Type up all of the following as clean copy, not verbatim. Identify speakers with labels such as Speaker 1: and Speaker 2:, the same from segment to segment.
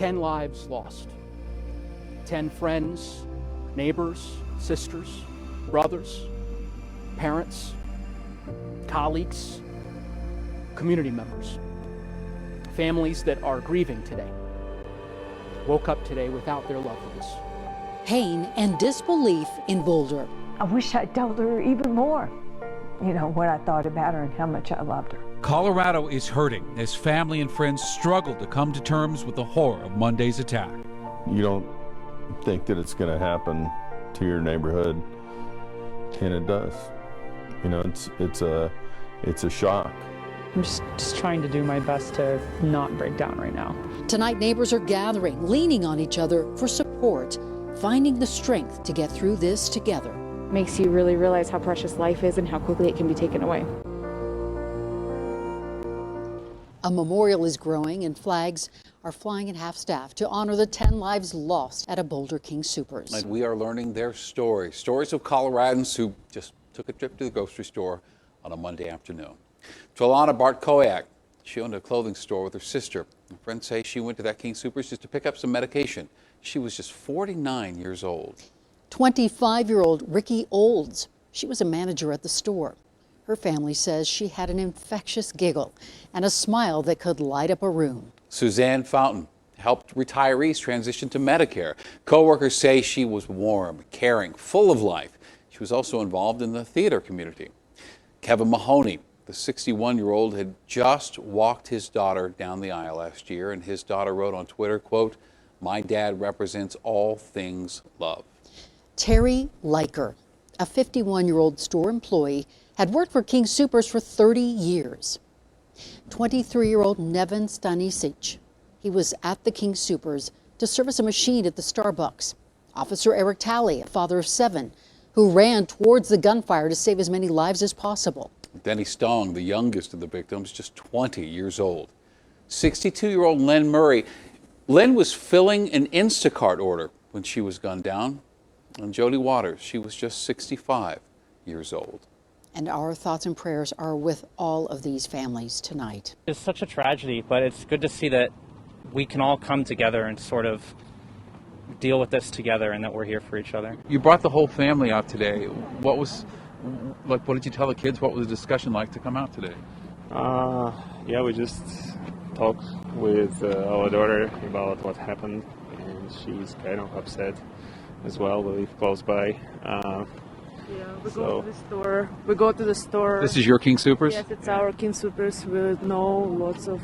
Speaker 1: 10 lives lost. 10 friends, neighbors, sisters, brothers, parents, colleagues, community members, families that are grieving today, woke up today without their loved ones.
Speaker 2: Pain and disbelief in Boulder.
Speaker 3: I wish I'd told her even more, what I thought about her and how much I loved her.
Speaker 4: Colorado is hurting as family and friends struggle to come to terms with the horror of Monday's attack.
Speaker 5: You don't think that it's going to happen to your neighborhood, and it does. It's a shock.
Speaker 6: I'm just trying to do my best to not break down right now.
Speaker 2: Tonight, neighbors are gathering, leaning on each other for support, finding the strength to get through this together.
Speaker 7: Makes you really realize how precious life is and how quickly it can be taken away.
Speaker 2: A memorial is growing and flags are flying at half-staff to honor the 10 lives lost at a Boulder King Soopers.
Speaker 8: And we are learning their stories of Coloradans who just took a trip to the grocery store on a Monday afternoon. To Lana Bartkowiak, she owned a clothing store with her sister. Her friends say she went to that King Soopers just to pick up some medication. She was just 49 years old.
Speaker 2: 25-year-old Ricky Olds. She was a manager at the store. Her family says she had an infectious giggle and a smile that could light up a room.
Speaker 8: Suzanne Fountain helped retirees transition to Medicare. Co-workers say she was warm, caring, full of life. She was also involved in the theater community. Kevin Mahoney, the 61-year-old, had just walked his daughter down the aisle last year, and his daughter wrote on Twitter, quote, "My dad represents all things love."
Speaker 2: Terry Liker, a 51-year-old store employee, had worked for King Soopers for 30 years. 23-year-old Nevin Stanisic. He was at the King Soopers to service a machine at the Starbucks. Officer Eric Talley, a father of 7, who ran towards the gunfire to save as many lives as possible.
Speaker 8: Denny Stong, the youngest of the victims, just 20 years old. 62-year-old Lynn Murray. Lynn was filling an Instacart order when she was gunned down. And Jody Waters, she was just 65 years old.
Speaker 2: And our thoughts and prayers are with all of these families tonight.
Speaker 9: It's such a tragedy, but it's good to see that we can all come together and sort of deal with this together and that we're here for each other.
Speaker 4: You brought the whole family out today. What did you tell the kids? What was the discussion like to come out today?
Speaker 10: Yeah, we just talked with our daughter about what happened, and she's kind of upset as well. We live close by.
Speaker 7: Yeah, go to the store. We go to the store.
Speaker 4: This is your King Soopers?
Speaker 7: Yes, it's our King Soopers. We know lots of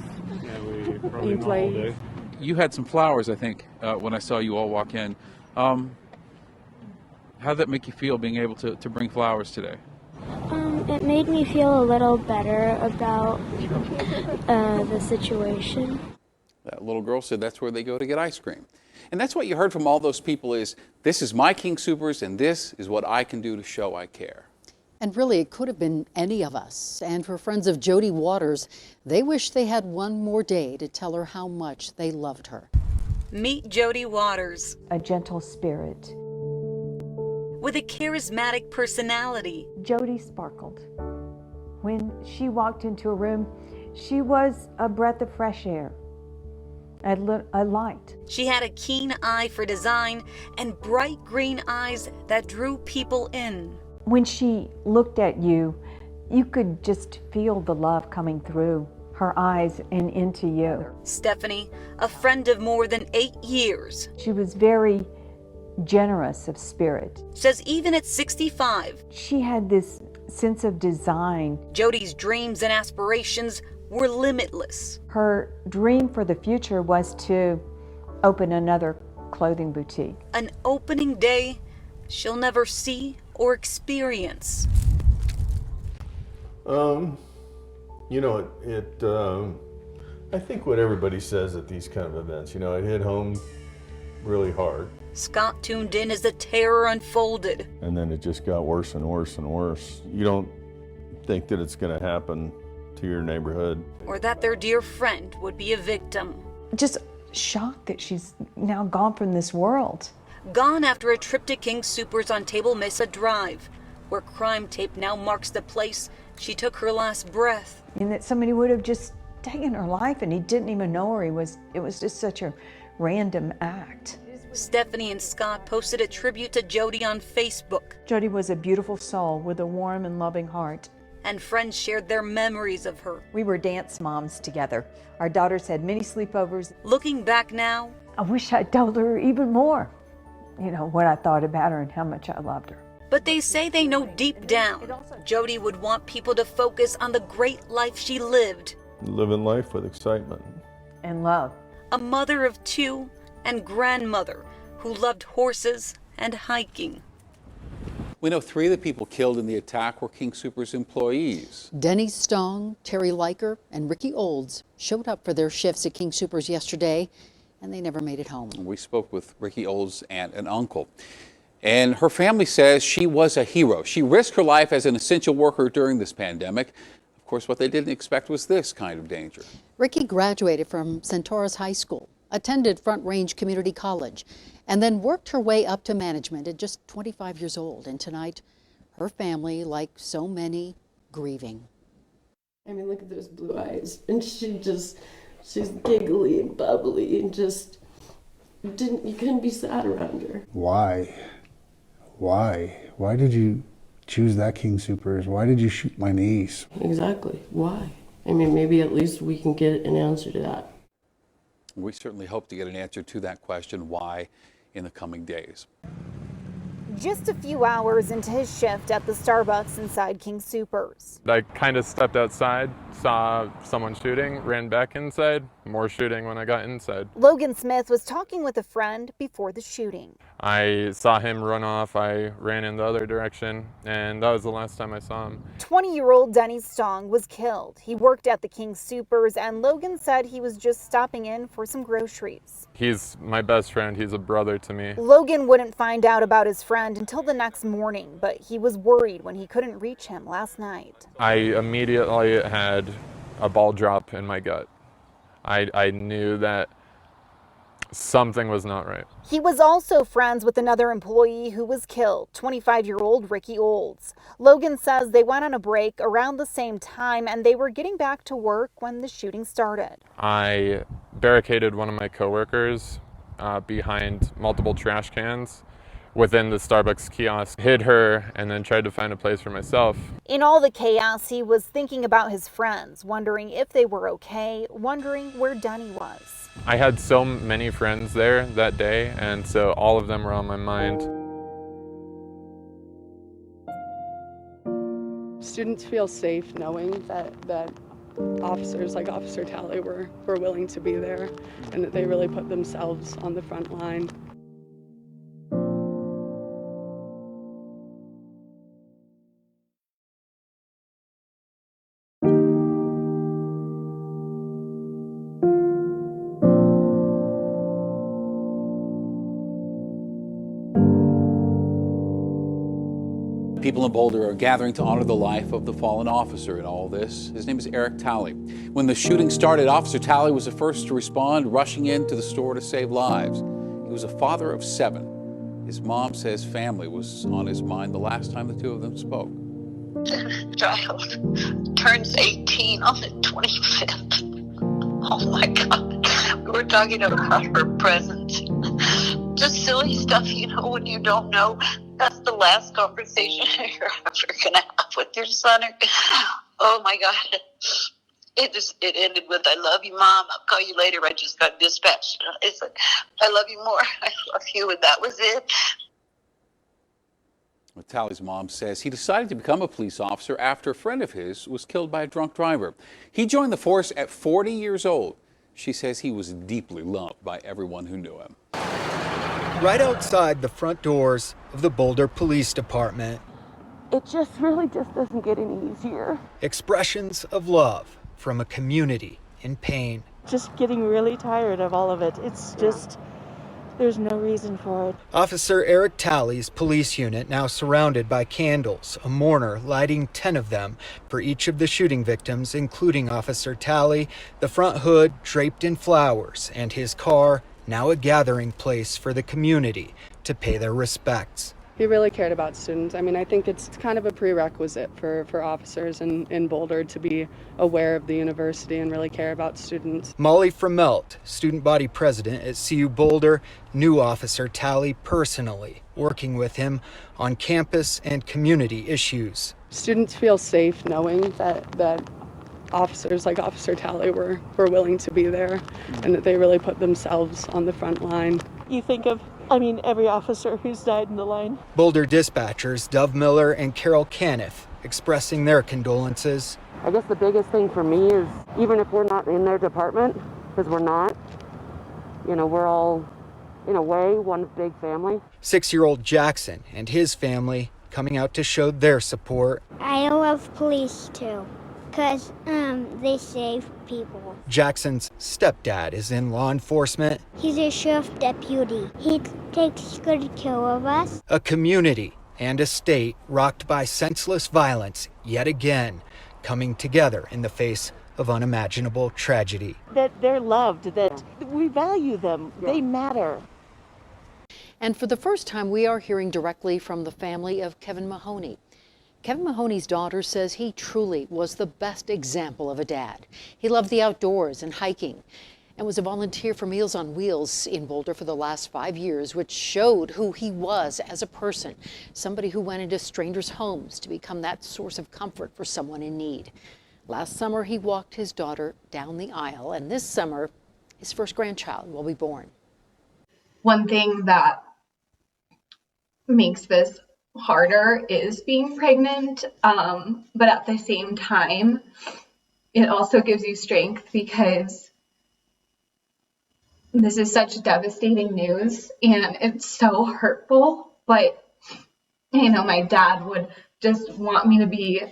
Speaker 7: employees.
Speaker 4: You had some flowers, I think, when I saw you all walk in. How did that make you feel, being able to bring flowers today?
Speaker 11: It made me feel a little better about the situation.
Speaker 8: That little girl said that's where they go to get ice cream. And that's what you heard from all those people is, this is my King Soopers and this is what I can do to show I care.
Speaker 2: And really, it could have been any of us. And for friends of Jody Waters, they wish they had one more day to tell her how much they loved her.
Speaker 12: Meet Jody Waters.
Speaker 3: A gentle spirit.
Speaker 12: With a charismatic personality.
Speaker 3: Jody sparkled. When she walked into a room, she was a breath of fresh air. A light.
Speaker 12: She had a keen eye for design and bright green eyes that drew people in.
Speaker 3: When she looked at you, you could just feel the love coming through her eyes and into you.
Speaker 12: Stephanie, a friend of more than 8 years.
Speaker 3: She was very generous of spirit.
Speaker 12: Says even at 65,
Speaker 3: she had this sense of design.
Speaker 12: Jody's dreams and aspirations were limitless.
Speaker 3: Her dream for the future was to open another clothing boutique.
Speaker 12: An opening day she'll never see or experience.
Speaker 5: I think what everybody says at these kind of events, it hit home really hard.
Speaker 12: Scott tuned in as the terror unfolded.
Speaker 5: And then it just got worse and worse and worse. You don't think that it's going to happen to your neighborhood.
Speaker 12: Or that their dear friend would be a victim.
Speaker 3: Just shocked that she's now gone from this world.
Speaker 12: Gone after a trip to King Soopers on Table Mesa Drive, where crime tape now marks the place she took her last breath.
Speaker 3: And that somebody would have just taken her life and he didn't even know her. It was just such a random act.
Speaker 12: Stephanie and Scott posted a tribute to Jody on Facebook.
Speaker 3: Jody was a beautiful soul with a warm and loving heart.
Speaker 12: And friends shared their memories of her.
Speaker 3: We were dance moms together. Our daughters had many sleepovers.
Speaker 12: Looking back now,
Speaker 3: I wish I'd told her even more, what I thought about her and how much I loved her.
Speaker 12: but they say they know deep down Jody would want people to focus on the great life she lived.
Speaker 5: Living life with excitement.
Speaker 3: And love.
Speaker 12: A mother of two and grandmother who loved horses and hiking.
Speaker 8: We know 3 of the people killed in the attack were King Soopers employees.
Speaker 2: Denny Stong, Terry Liker, and Ricky Olds showed up for their shifts at King Soopers yesterday, and they never made it home.
Speaker 8: We spoke with Ricky Olds' aunt and uncle. And her family says she was a hero. She risked her life as an essential worker during this pandemic. Of course, what they didn't expect was this kind of danger.
Speaker 2: Ricky graduated from Centaurus High School, attended Front Range Community College, and then worked her way up to management at just 25 years old. And tonight, her family, like so many, grieving.
Speaker 13: I mean, look at those blue eyes. And she's giggly and bubbly and just you couldn't be sad around her.
Speaker 14: Why? Why did you choose that King Soopers? Why did you shoot my niece?
Speaker 13: Exactly. Why? I mean, maybe at least we can get an answer to that.
Speaker 8: We certainly hope to get an answer to that question, why, in the coming days.
Speaker 15: Just a few hours into his shift at the Starbucks inside King Soopers.
Speaker 10: I kind of stepped outside, saw someone shooting, ran back inside, more shooting when I got inside.
Speaker 15: Logan Smith was talking with a friend before the shooting.
Speaker 10: I saw him run off, I ran in the other direction, and that was the last time I saw him.
Speaker 15: 20-year-old Denny Stong was killed. He worked at the King Soopers, and Logan said he was just stopping in for some groceries.
Speaker 10: He's my best friend, he's a brother to me.
Speaker 15: Logan wouldn't find out about his friend until the next morning, but he was worried when he couldn't reach him last night.
Speaker 10: I immediately had a ball drop in my gut. I knew that something was not right.
Speaker 15: He was also friends with another employee who was killed, 25-year-old Ricky Olds. Logan says they went on a break around the same time and they were getting back to work when the shooting started.
Speaker 10: I barricaded one of my coworkers behind multiple trash cans within the Starbucks kiosk, hid her, and then tried to find a place for myself.
Speaker 15: In all the chaos, he was thinking about his friends, wondering if they were okay, wondering where Denny was.
Speaker 10: I had so many friends there that day, and so all of them were on my mind.
Speaker 7: Students feel safe knowing that officers like Officer Talley were willing to be there and that they really put themselves on the front line.
Speaker 8: People in Boulder are gathering to honor the life of the fallen officer in all this. His name is Eric Talley. When the shooting started, Officer Talley was the first to respond, rushing into the store to save lives. He was a father of 7. His mom says family was on his mind the last time the two of them spoke.
Speaker 16: The child turns 18 on the 25th. Oh my God. We were talking about her presence. Just silly stuff, when you don't know. That's the last conversation you're ever going to have with your son. Oh my God. It ended with, I love you, Mom. I'll call you later. I just got dispatched. I said, I love you more. I love you. And that was it.
Speaker 8: Talley's mom says he decided to become a police officer after a friend of his was killed by a drunk driver. He joined the force at 40 years old. She says he was deeply loved by everyone who knew him.
Speaker 17: Right outside the front doors of the Boulder Police Department.
Speaker 7: It really doesn't get any easier.
Speaker 17: Expressions of love from a community in pain.
Speaker 7: Just getting really tired of all of it. It's just, there's no reason for it.
Speaker 17: Officer Eric Talley's police unit now surrounded by candles, a mourner lighting 10 of them for each of the shooting victims, including Officer Talley, the front hood draped in flowers, and his car now a gathering place for the community to pay their respects.
Speaker 7: He really cared about students. I mean, I think it's kind of a prerequisite for officers in Boulder to be aware of the university and really care about students.
Speaker 17: Molly Fromelt, student body president at CU Boulder, knew Officer Talley personally, working with him on campus and community issues.
Speaker 7: Students feel safe knowing that officers like Officer Talley were willing to be there and that they really put themselves on the front line.
Speaker 18: You think of every officer who's died in the line.
Speaker 17: Boulder dispatchers Dove Miller and Carol Caniff expressing their condolences.
Speaker 19: I guess the biggest thing for me is even if we're not in their department, because we're not, we're all, in a way, one big family.
Speaker 17: 6-year-old Jackson and his family coming out to show their support.
Speaker 11: I love police too, because they save people.
Speaker 17: Jackson's stepdad is in law enforcement.
Speaker 11: He's a sheriff deputy. He takes good care of us.
Speaker 17: A community and a state rocked by senseless violence yet again, coming together in the face of unimaginable tragedy.
Speaker 18: That they're loved, that we value them, they matter.
Speaker 2: And for the first time, we are hearing directly from the family of Kevin Mahoney. Kevin Mahoney's daughter says he truly was the best example of a dad. He loved the outdoors and hiking and was a volunteer for Meals on Wheels in Boulder for the last 5 years, which showed who he was as a person, somebody who went into strangers' homes to become that source of comfort for someone in need. Last summer, he walked his daughter down the aisle, and this summer, his first grandchild will be born.
Speaker 20: One thing that makes this harder is being pregnant, but at the same time, it also gives you strength because this is such devastating news and it's so hurtful, but my dad would just want me to be,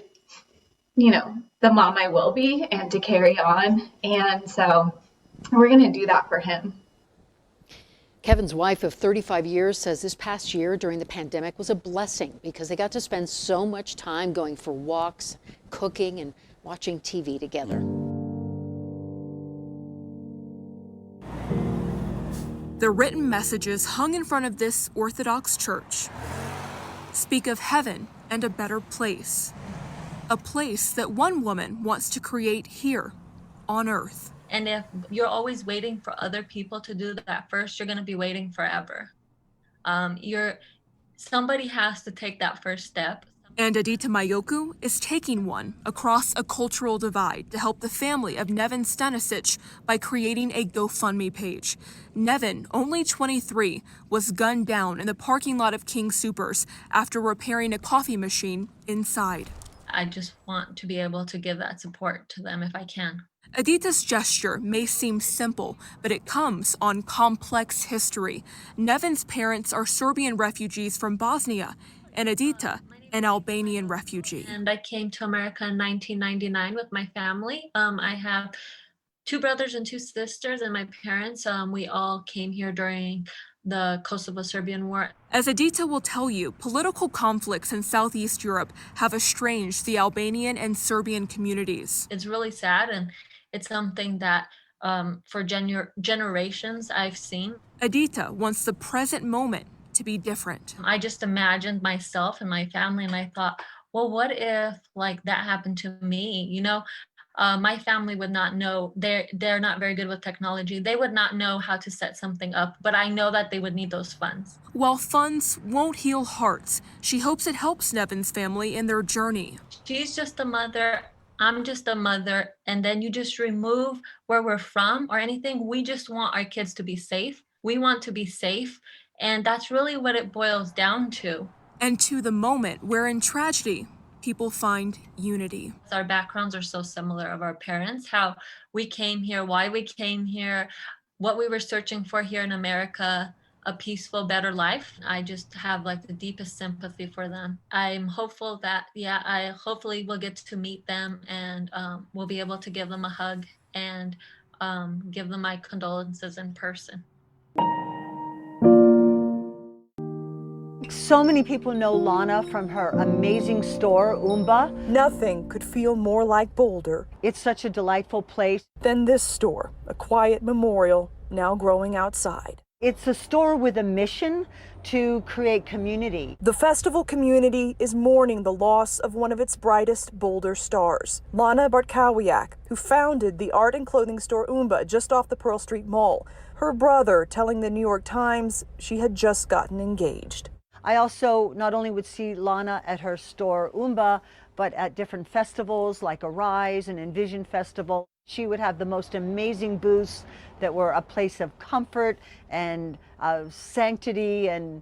Speaker 20: the mom I will be and to carry on, and so we're going to do that for him.
Speaker 2: Kevin's wife of 35 years says this past year during the pandemic was a blessing because they got to spend so much time going for walks, cooking, and watching TV together.
Speaker 21: The written messages hung in front of this Orthodox church speak of heaven and a better place, a place that one woman wants to create here on earth.
Speaker 22: And if you're always waiting for other people to do that first, you're going to be waiting forever. Somebody has to take that first step.
Speaker 21: And Adita Mayoku is taking one across a cultural divide to help the family of Nevin Stanisic by creating a GoFundMe page. Nevin, only 23, was gunned down in the parking lot of King Soopers after repairing a coffee machine inside.
Speaker 22: I just want to be able to give that support to them if I can.
Speaker 21: Adita's gesture may seem simple, but it comes on complex history. Nevin's parents are Serbian refugees from Bosnia, and Adita, an Albanian refugee.
Speaker 22: And I came to America in 1999 with my family. I have 2 brothers and 2 sisters, and my parents, we all came here during the Kosovo-Serbian War.
Speaker 21: As Adita will tell you, political conflicts in Southeast Europe have estranged the Albanian and Serbian communities.
Speaker 22: It's really sad, and it's something that for generations I've seen.
Speaker 21: Adita wants the present moment to be different.
Speaker 22: I just imagined myself and my family, and I thought, well, what if that happened to me? My family would not know. They're not very good with technology. They would not know how to set something up, but I know that they would need those funds.
Speaker 21: While funds won't heal hearts, she hopes it helps Nevin's family in their journey.
Speaker 22: She's just a mother. I'm just a mother, and then you just remove where we're from or anything. We just want our kids to be safe. We want to be safe, and that's really what it boils down to.
Speaker 21: And to the moment where in tragedy, people find unity.
Speaker 22: Our backgrounds are so similar of our parents, how we came here, why we came here, what we were searching for here in America, a peaceful, better life. I just have the deepest sympathy for them. I'm hopeful that, I hopefully will get to meet them and we'll be able to give them a hug and give them my condolences in person.
Speaker 23: So many people know Lana from her amazing store, Umba.
Speaker 24: Nothing could feel more like Boulder.
Speaker 23: It's such a delightful place.
Speaker 24: Than this store, a quiet memorial now growing outside.
Speaker 23: It's a store with a mission to create community.
Speaker 24: The festival community is mourning the loss of one of its brightest Boulder stars, Lana Bartkowiak, who founded the art and clothing store Oomba just off the Pearl Street Mall. Her brother telling the New York Times she had just gotten engaged.
Speaker 23: I also not only would see Lana at her store Oomba, but at different festivals like Arise and Envision Festival. She would have the most amazing booths that were a place of comfort and sanctity and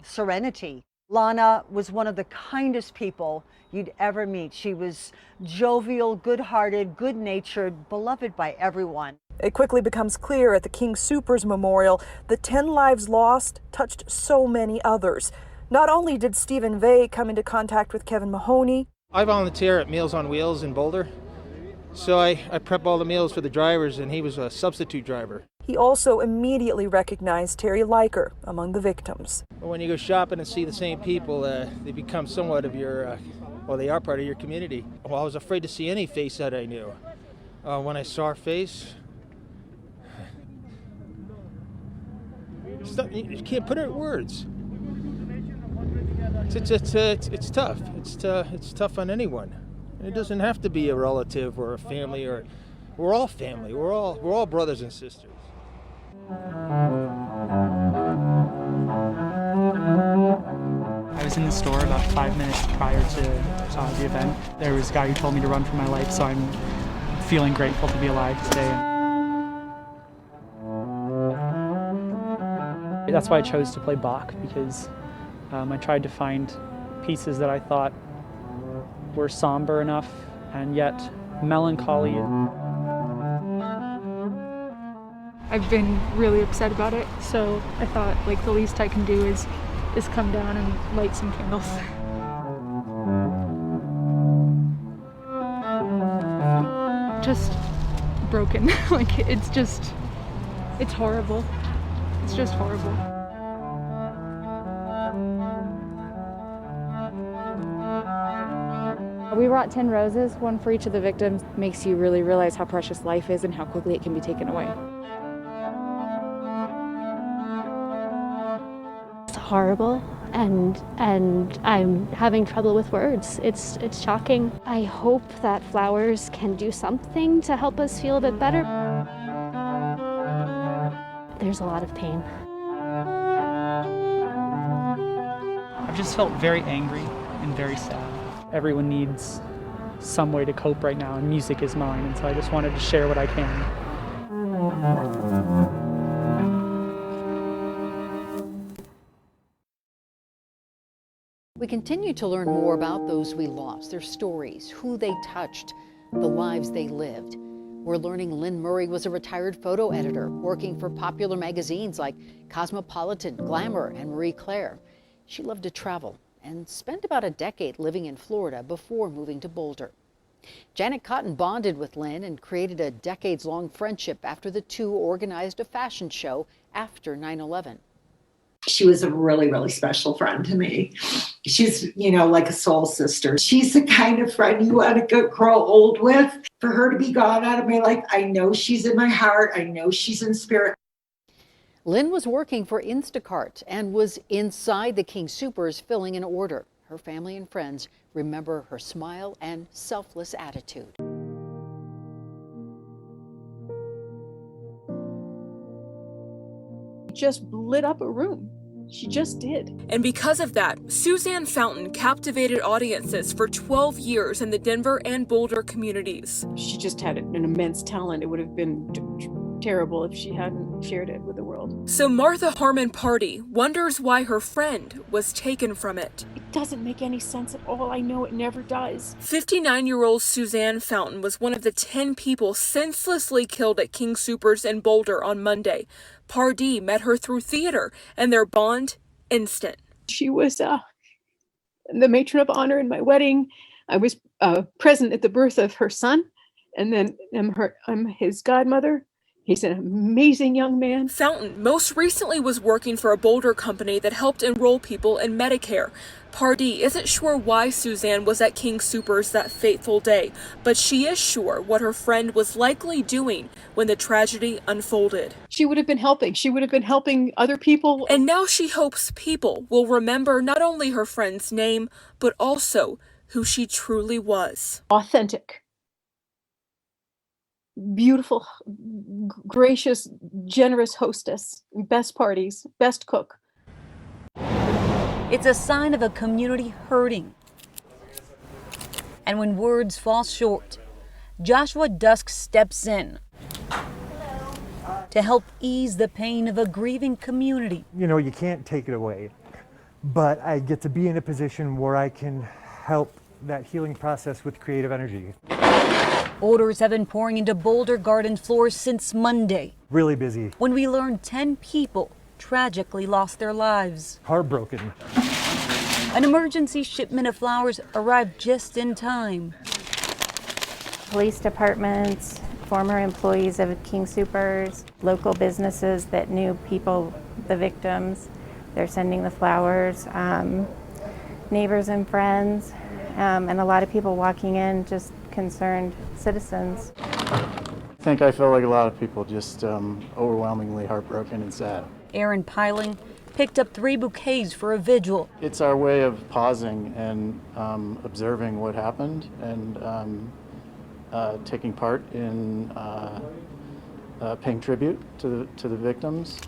Speaker 23: serenity. Lana was one of the kindest people you'd ever meet. She was jovial, good-hearted, good-natured, beloved by everyone.
Speaker 24: It quickly becomes clear at the King Soopers Memorial that 10 lives lost touched so many others. Not only did Stephen Vey come into contact with Kevin Mahoney.
Speaker 1: I volunteer at Meals on Wheels in Boulder. So I prep all the meals for the drivers, and he was a substitute driver.
Speaker 24: He also immediately recognized Terry Liker among the victims.
Speaker 1: When you go shopping and see the same people, they become somewhat of your, well, they are part of your community. Well, I was afraid to see any face that I knew. When I saw her face, you can't put it in words. It's tough. It's tough on anyone. It doesn't have to be a relative or a family, or we're all family. We're all brothers and sisters.
Speaker 4: I was in the store about 5 minutes prior to the event. There was a guy who told me to run for my life, so I'm feeling grateful to be alive today. That's why I chose to play Bach, because I tried to find pieces that I thought were somber enough and yet melancholy.
Speaker 6: I've been really upset about it, so I thought like the least I can do is come down and light some candles. Just broken. Like it's horrible. It's just horrible.
Speaker 9: We brought 10 roses, one for each of the victims. Makes you really realize how precious life is and how quickly it can be taken away.
Speaker 11: It's horrible, and I'm having trouble with words. It's shocking. I hope that flowers can do something to help us feel a bit better. There's a lot of pain.
Speaker 4: I've just felt very angry and very sad. Everyone needs some way to cope right now, and music is mine, and so I just wanted to share what I can.
Speaker 2: We continue to learn more about those we lost, their stories, who they touched, the lives they lived. We're learning Lynn Murray was a retired photo editor working for popular magazines like Cosmopolitan, Glamour, and Marie Claire. She loved to travel and spent about a decade living in Florida before moving to Boulder. Janet Cotton bonded with Lynn and created a decades-long friendship after the two organized a fashion show after 9/11.
Speaker 25: She was a really, really special friend to me. She's, like a soul sister. She's the kind of friend you want to grow old with. For her to be gone out of my life, I know she's in my heart. I know she's in spirit.
Speaker 2: Lynn was working for Instacart and was inside the King Soopers filling an order. Her family and friends remember her smile and selfless attitude.
Speaker 26: Just lit up a room. She just did.
Speaker 21: And because of that, Suzanne Fountain captivated audiences for 12 years in the Denver and Boulder communities.
Speaker 26: She just had an immense talent. It would have been terrible if she hadn't shared it with the world.
Speaker 21: So Martha Harmon Party wonders why her friend was taken from it.
Speaker 26: It doesn't make any sense at all. I know it never does.
Speaker 21: 59-year-old Suzanne Fountain was one of the 10 people senselessly killed at King Soopers in Boulder on Monday. Pardee met her through theater, and their bond instant.
Speaker 26: She was the matron of honor in my wedding. I was present at the birth of her son, and then I'm his godmother. He's an amazing young man.
Speaker 21: Fountain most recently was working for a Boulder company that helped enroll people in Medicare. Pardee isn't sure why Suzanne was at King Soopers that fateful day, but she is sure what her friend was likely doing when the tragedy unfolded.
Speaker 26: She would have been helping. She would have been helping other people.
Speaker 21: And now she hopes people will remember not only her friend's name, but also who she truly was.
Speaker 26: Authentic, beautiful, gracious, generous hostess, best parties, best cook.
Speaker 3: It's a sign of a community hurting. And when words fall short, Joshua Dusk steps in to help ease the pain of a grieving community.
Speaker 5: You know, you can't take it away, but I get to be in a position where I can help that healing process with creative energy.
Speaker 3: Orders have been pouring into Boulder Garden floors since Monday.
Speaker 5: Really busy.
Speaker 3: When we learned 10 people tragically lost their lives.
Speaker 5: Heartbroken.
Speaker 3: An emergency shipment of flowers arrived just in time.
Speaker 9: Police departments, former employees of King Soopers, local businesses that knew people, the victims, they're sending the flowers, neighbors and friends, and a lot of people walking in, just concerned citizens.
Speaker 12: I think I feel like a lot of people just overwhelmingly heartbroken and sad.
Speaker 3: Aaron Piling picked up 3 bouquets for a vigil.
Speaker 12: It's our way of pausing and observing what happened and taking part in paying tribute to the victims.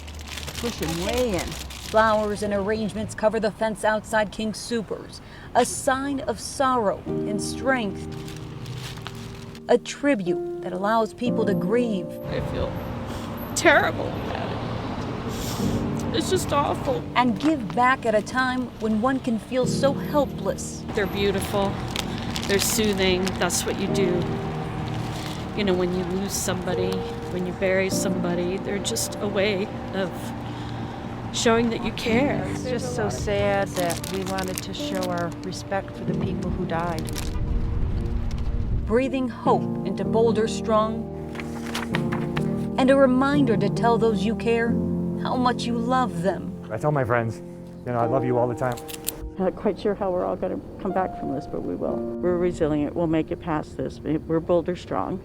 Speaker 3: Pushing way in. Flowers and arrangements cover the fence outside King Soopers, a sign of sorrow and strength. A tribute that allows people to grieve.
Speaker 26: I feel terrible about it. It's just awful.
Speaker 3: And give back at a time when one can feel so helpless.
Speaker 26: They're beautiful. They're soothing. That's what you do. You know, when you lose somebody, when you bury somebody, they're just a way of showing that you care.
Speaker 23: It's just so sad that we wanted to show our respect for the people who died.
Speaker 3: Breathing hope into Boulder Strong, and a reminder to tell those you care how much you love them.
Speaker 5: I tell my friends, you know, I love you all the time.
Speaker 18: Not quite sure how we're all going to come back from this, but we will. We're resilient. We'll make it past this. We're Boulder Strong.